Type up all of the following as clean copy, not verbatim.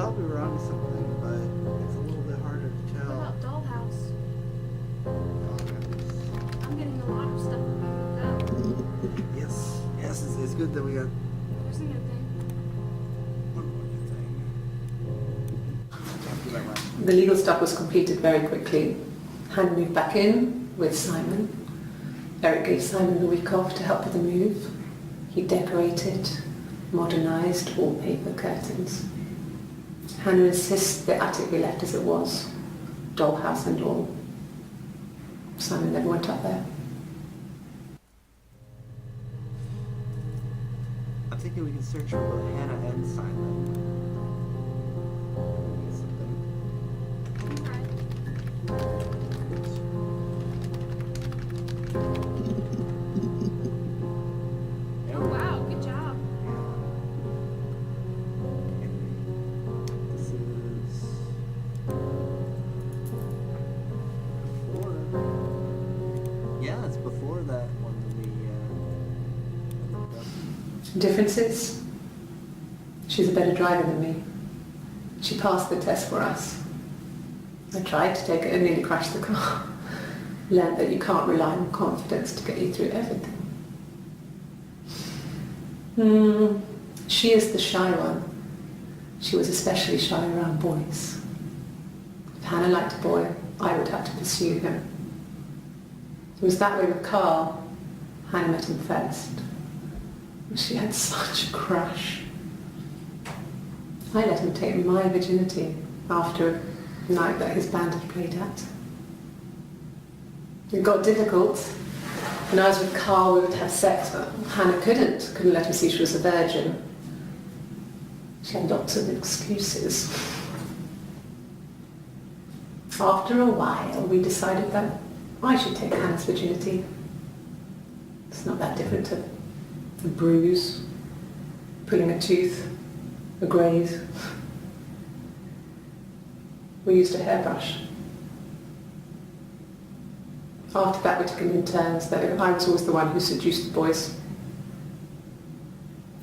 thought we were onto something, but it's a little bit harder to What tell. about Dollhouse? Dollhouse. I'm getting a lot of stuff from that. Yes, it's good that we got There's a new thing. one more new thing. After that last The legal stuff was completed very quickly. Hannah moved back in with Simon. Eric gave Simon the week off to help with the move. He decorated, modernised wallpaper curtains. Hannah insists the attic be left as it was, dollhouse and all. Simon never went up there. I'm thinking we can search for both Hannah and Simon. Alright. Oh wow, good job. This is before. Yeah, it's before that one that we looked up. Differences? She's a better driver than me. She passed the test for us. I tried to take it and nearly crashed the car. Learned that you can't rely on confidence to get you through everything. She is the shy one. She was especially shy around boys. If Hannah liked a boy, I would have to pursue him. It was that way with Carl. Hannah met him first. She had such a crush. I let him take my virginity after a night that his band had played at. It got difficult. When I was with Carl, we would have sex, but Hannah couldn't let him see she was a virgin. She had lots of excuses. After a while, we decided that I should take Hannah's virginity. It's not that different to a bruise, pulling a tooth, a graze. We used a hairbrush. After that, we took it in turns, though I was always the one who seduced the boys.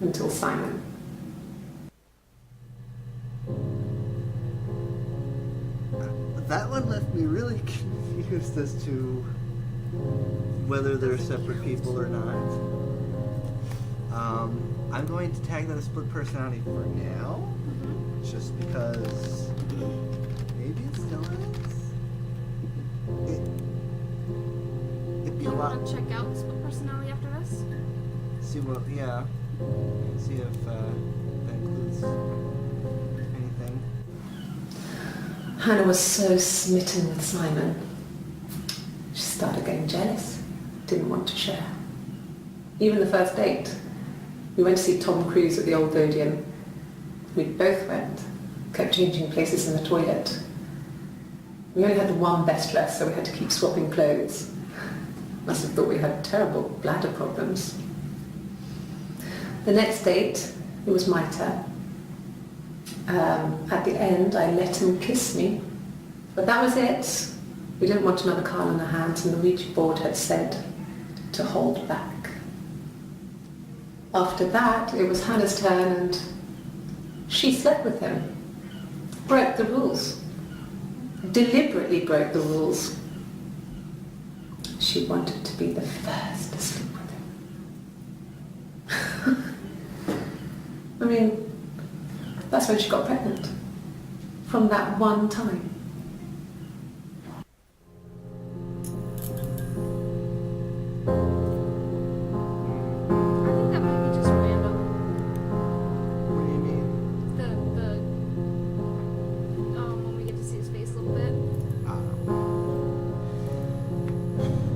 Until Simon. That one left me really confused as to whether they're separate people or not. I'm going to tag that a split personality for now, just because maybe it still is. It'd be You a lot. want to check out split personality after this? See what? Yeah. See if that includes anything. Hannah was so smitten with Simon. She started getting jealous, didn't want to share. Even the first date, we went to see Tom Cruise at the Old Odeon. We both went, kept changing places in the toilet. We only had one best dress, so we had to keep swapping clothes. Must have thought we had terrible bladder problems. The next date, it was my turn. At the end, I let him kiss me, but that was it. We didn't want another Carl on our hands, and the Ouija board had said to hold back. After that, it was Hannah's turn, and she slept with him. Broke the rules. Deliberately broke the rules. She wanted to be the first to sleep with him. I mean, that's when she got pregnant. From that one time. I think that might be just random. What do you mean? When we get to see his face a little bit.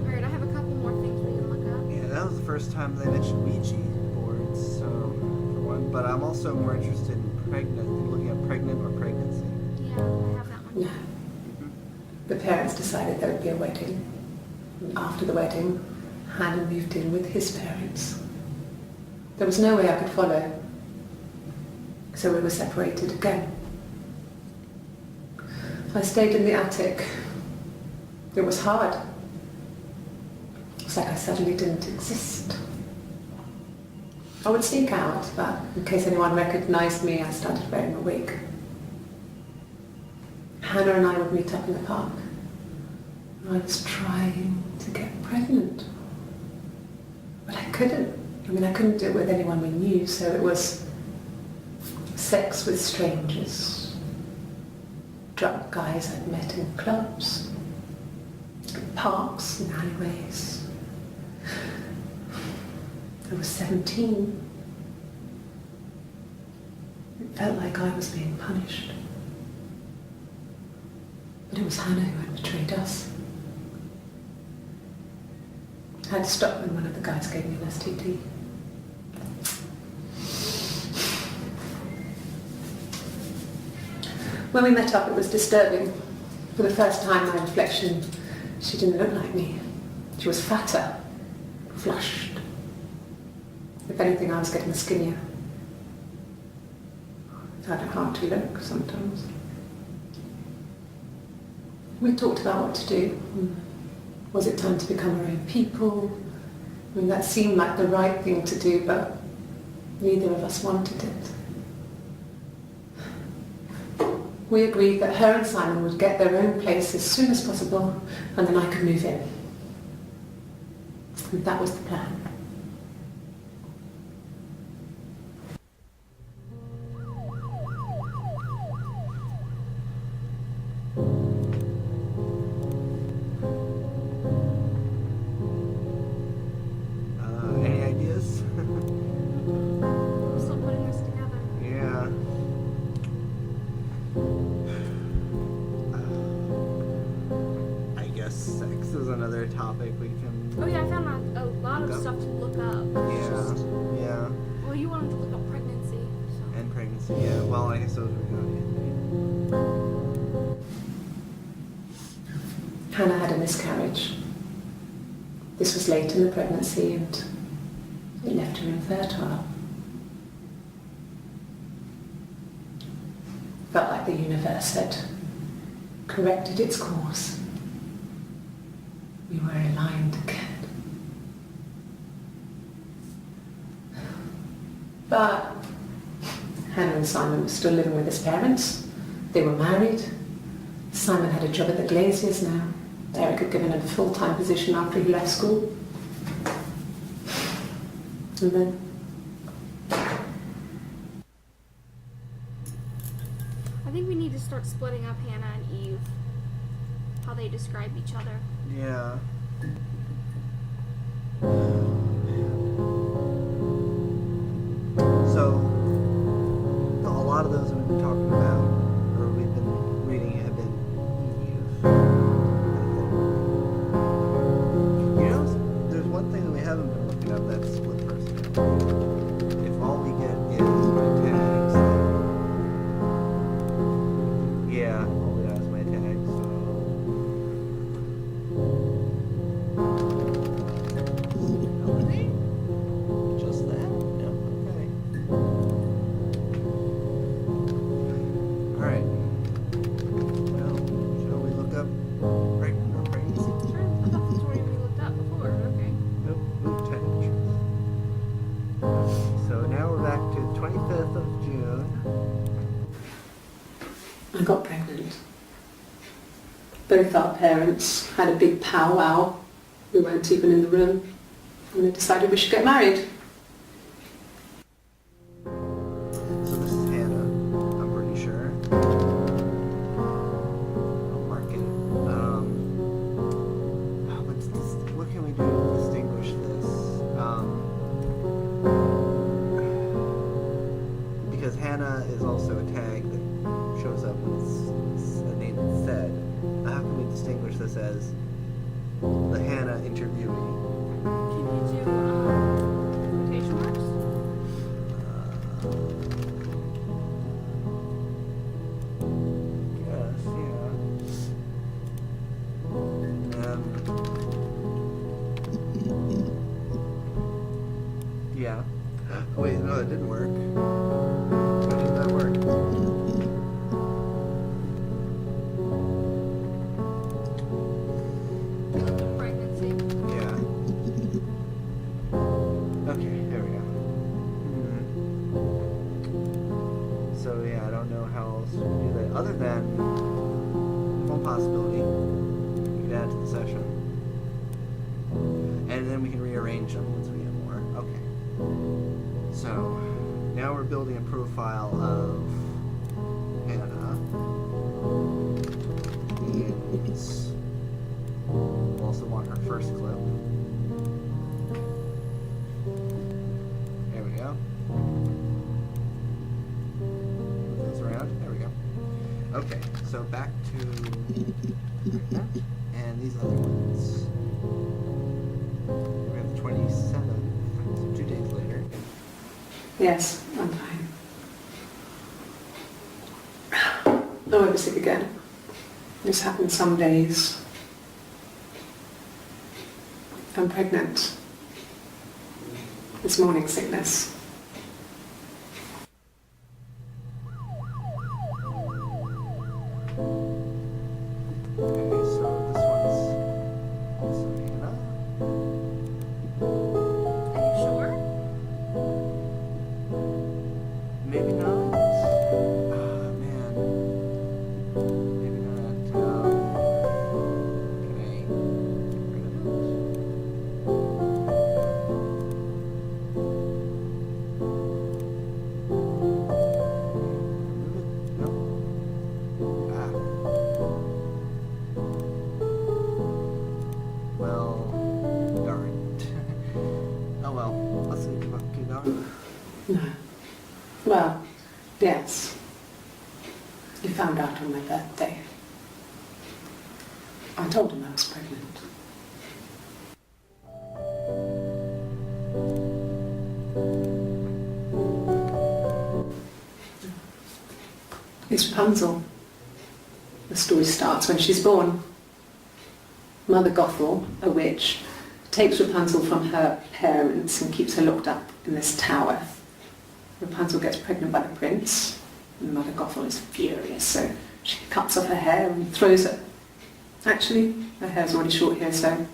Alright, I have a couple more things we can look up. Yeah, that was the first time they mentioned Ouija boards, so for one. But I'm also more interested in looking at pregnant or pregnancy. Yeah, I have that one. No. The parents decided there would be a wedding. And after the wedding, Hannah moved in with his parents. There was no way I could follow. So we were separated again. I stayed in the attic. It was hard. It's like I suddenly didn't exist. I would sneak out, but in case anyone recognized me, I started wearing a wig. Hannah and I would meet up in the park. I was trying to get pregnant, but I couldn't. I mean, I couldn't do it with anyone we knew, so it was sex with strangers, drunk guys I'd met in clubs, parks and alleyways. I was 17. It felt like I was being punished. But it was Hannah who had betrayed us. I had to stop when one of the guys gave me an STD. When we met up, it was disturbing. For the first time, my reflection, she didn't look like me. She was fatter, flushed. If anything, I was getting skinnier. I found it hard to look sometimes. We talked about what to do. Was it time to become our own people? I mean, that seemed like the right thing to do, but neither of us wanted it. We agreed that her and Simon would get their own place as soon as possible, and then I could move in. And that was the plan. Any ideas? We're still putting this together. Yeah. I guess sex is another topic we can. Oh yeah, I found a lot of Look up. stuff to look up. It's just- Yeah. well, you wanted to look up pregnancy, so. And pregnancy, yeah. Well, I guess those were good. Hannah had a miscarriage. This was late in the pregnancy and it left her infertile. Felt like the universe had corrected its course. We were aligned again. But Hannah and Simon were still living with his parents. They were married. Simon had a job at the Glaziers now. Eric had given him a full-time position after he left school. And then I think we need to start splitting up Hannah and Eve. How they describe each other. Yeah. So, a lot of those we've been talking about, or we've been reading, have been Eve. You know, there's one thing that we haven't been looking up, that's split personality. If all we get is my tags, then yeah, all we got is my tags, so. Melanie? Just that? Yep, okay. Alright. Well, shall we look up pregnant or pregnancy? Sure, I thought that's where we looked up before. Okay. Nope, move temperature. So now we're back to 25th of June. I got pregnant. Both our parents had a big powwow. We weren't even in the room. And they decided we should get married. So this is Hannah, I'm pretty sure. I'll mark it. What can we do to distinguish this? Because Hannah is also a tag that shows up when it's a name that's said. How can we distinguish this as the Hannah interviewee? Can you do quotation marks? Yes, yeah. Yeah. Oh, wait, no, that didn't work. Why didn't that work? Pregnancy. Yeah. Okay, there we go. So yeah, I don't know how else to do that other than possibility. We could add to the session. And then we can rearrange them once we get more. Okay. So, now we're building a profile of Hannah. And we'll also want her first clip. There we go. Move those around. There we go. Okay, so back to that. And these other ones. We have the 27th, 2 days later. Yes, I'm fine. I won't be sick again. This happens some days. I'm pregnant. It's morning sickness. Okay, so this one's Hannah. Are you sure? Maybe not. Ah, man. Maybe not. Can I get rid of it? Remove it? No. Ah. Well, darn. Oh well. Let's keep going. No. Well, yes. He found out on my birthday. I told him I was pregnant. It's Rapunzel. The story starts when she's born. Mother Gothel, a witch, takes Rapunzel from her parents and keeps her locked up in this tower. Rapunzel gets pregnant by the prince, and Mother Gothel is furious, so she cuts off her hair and throws it. Actually, her hair's already short here, so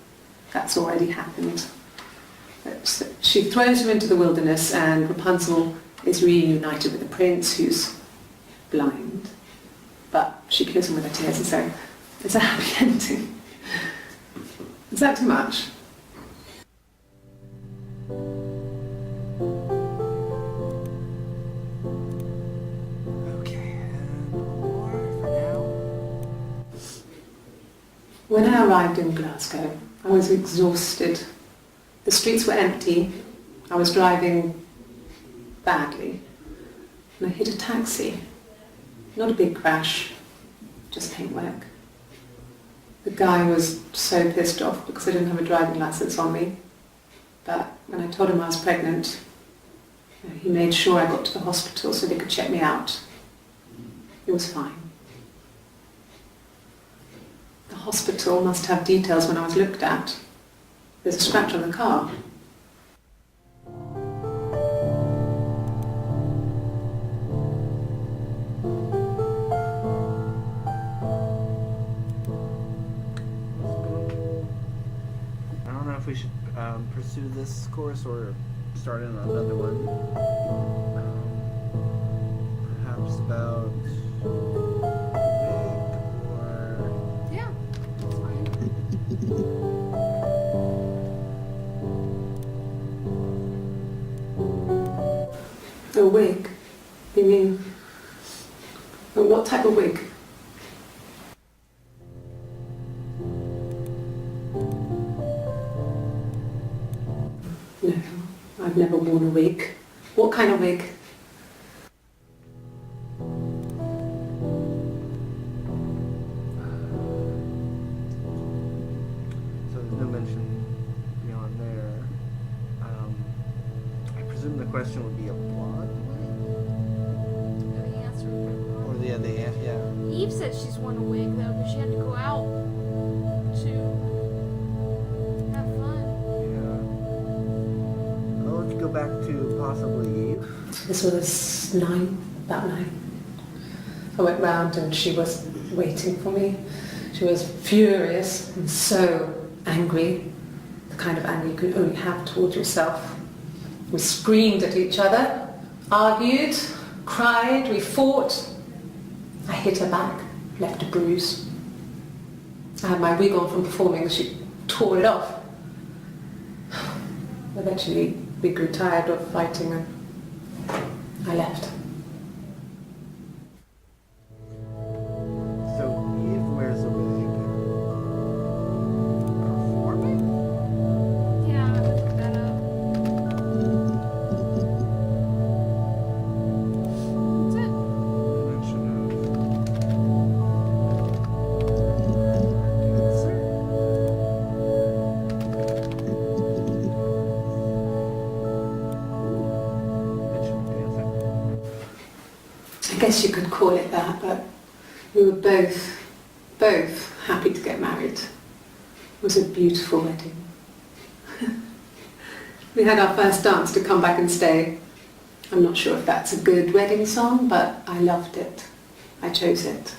that's already happened. So she throws her into the wilderness, and Rapunzel is reunited with the prince, who's blind. But she kills him with her tears, and so it's a happy ending. Is that too much? Okay, and more for now. When I arrived in Glasgow, I was exhausted. The streets were empty. I was driving badly. And I hit a taxi. Not a big crash, just paintwork. The guy was so pissed off because I didn't have a driving license on me. But when I told him I was pregnant, he made sure I got to the hospital so they could check me out. It was fine. The hospital must have details when I was looked at. There's a scratch on the car. I don't know if we should pursue this course or start in another one. Perhaps about Nick or... Yeah, that's fine. A wig? You mean... What type of wig? No, I've never worn a wig. What kind of wig? So there's no mention beyond there. I presume the question would be a blonde wig? The answer would Or be the yeah. Eve said she's worn a wig though, because she had to go out to have fun. Yeah. Oh, let's go back to possibly Eve. This was about 9. I went round and she was waiting for me. She was furious and so angry, the kind of anger you can only have towards yourself. We screamed at each other, argued, cried, we fought. I hit her back, left a bruise. I had my wig on from performing, she tore it off. Eventually, we grew tired of fighting and I left. So Eve wears a wig. Performing? Yeah, I looked that up. That's it. Mention of dancer? Mention of dancer. I guess you could call it that, but we were both happy to get married. It was a beautiful wedding. We had our first dance to Come Back and Stay. I'm not sure if that's a good wedding song, but I loved it. I chose it.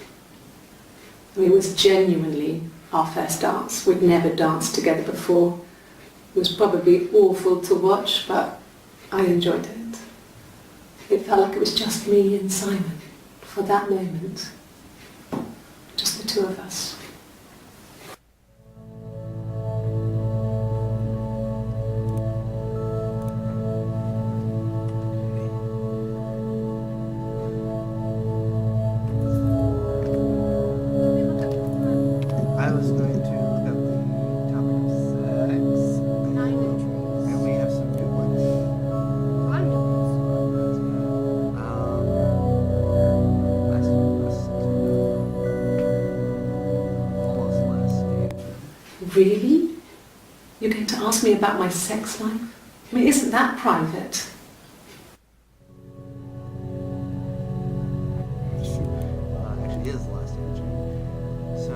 I mean, it was genuinely our first dance. We'd never danced together before. It was probably awful to watch, but I enjoyed it. It felt like it was just me and Simon for that moment. Just the two of us. Let me look up I was going to look up the topic of sex, 9 entries. and we have some new ones. A lot of new ones. Last almost last stage. Really? You're going to ask me about my sex life? I mean, isn't that private? Actually, is the last stage. So,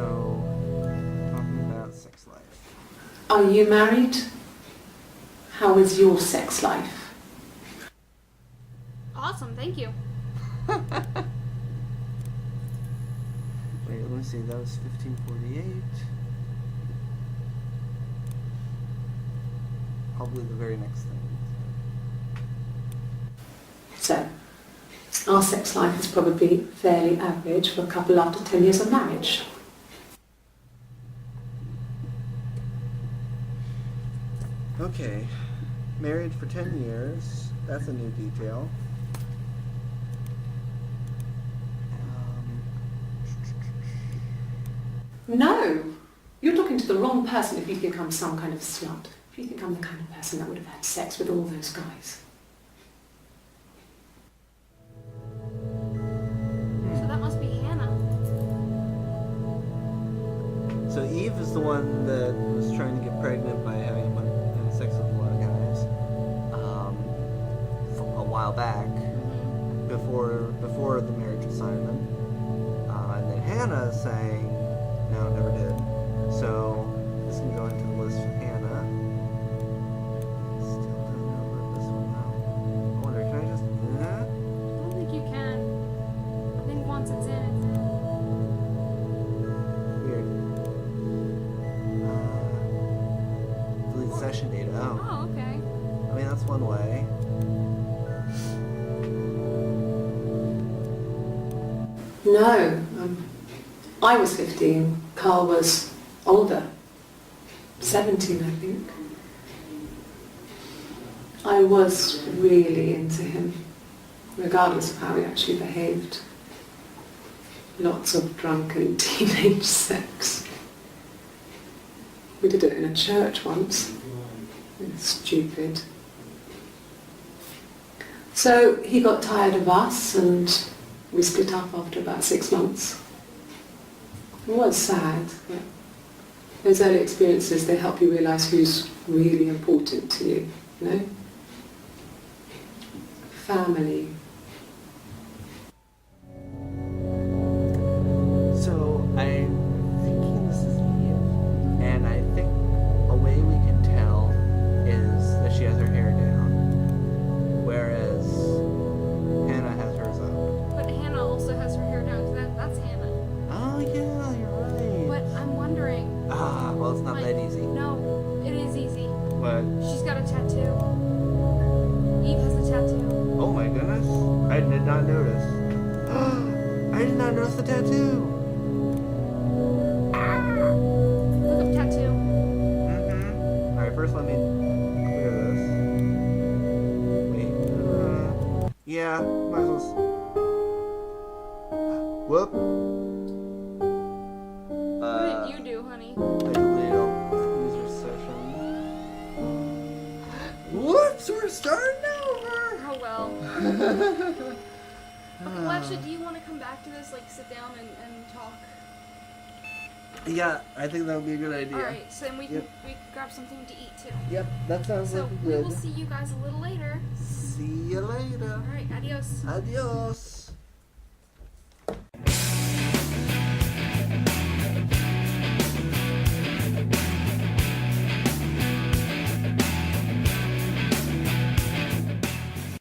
talking about sex life. Are you married? How is your sex life? Awesome, thank you. Wait, let me see. That was 1548. Probably the very next thing. So, our sex life is probably fairly average for a couple after 10 years of marriage. Okay, married for 10 years. That's a new detail. No! You're talking to the wrong person if you think I'm some kind of slut. If you think I'm the kind of person that would have had sex with all those guys. So that must be Hannah. So Eve is the one that was trying to get pregnant by having sex with a lot of guys a while back, before the marriage with Simon. And then Hannah is saying, no, never did. So this can go into the list for Hannah. Still don't know about this one though. I wonder, can I just do that? I don't think you can. I think once it's in, it's in. Weird. Delete session data. Oh. Oh, okay. I mean, that's one way. No. I was 15. Carl was older. 17, I think. I was really into him, regardless of how he actually behaved. Lots of drunken teenage sex. We did it in a church once. It was stupid. So he got tired of us and we split up after about 6 months. It was sad, but those early experiences, they help you realise who's really important to you, you know? Family. So I'm thinking this is Eve, and I think a way we can tell is that she has her hair down, whereas Hannah has hers up. But Hannah also has her hair down, so that's Hannah. Oh yeah, you're right. But I'm wondering. Well, it's not like, that easy. No, it is easy. But She's got a tattoo. Eve has a tattoo. oh my goodness, I did not notice. I did not notice the tattoo. Yeah, might as well. Whoop. What did you do, honey? A little user session. Whoops, we're starting over. Oh well. Okay, well, actually, do you want to come back to this, like, sit down and talk? Yeah, I think that would be a good idea. Alright, so then we Yep. can grab something to eat, too. Yep, that sounds So, like we good. will see you guys a little later. See you later. Alright, adios. Adios.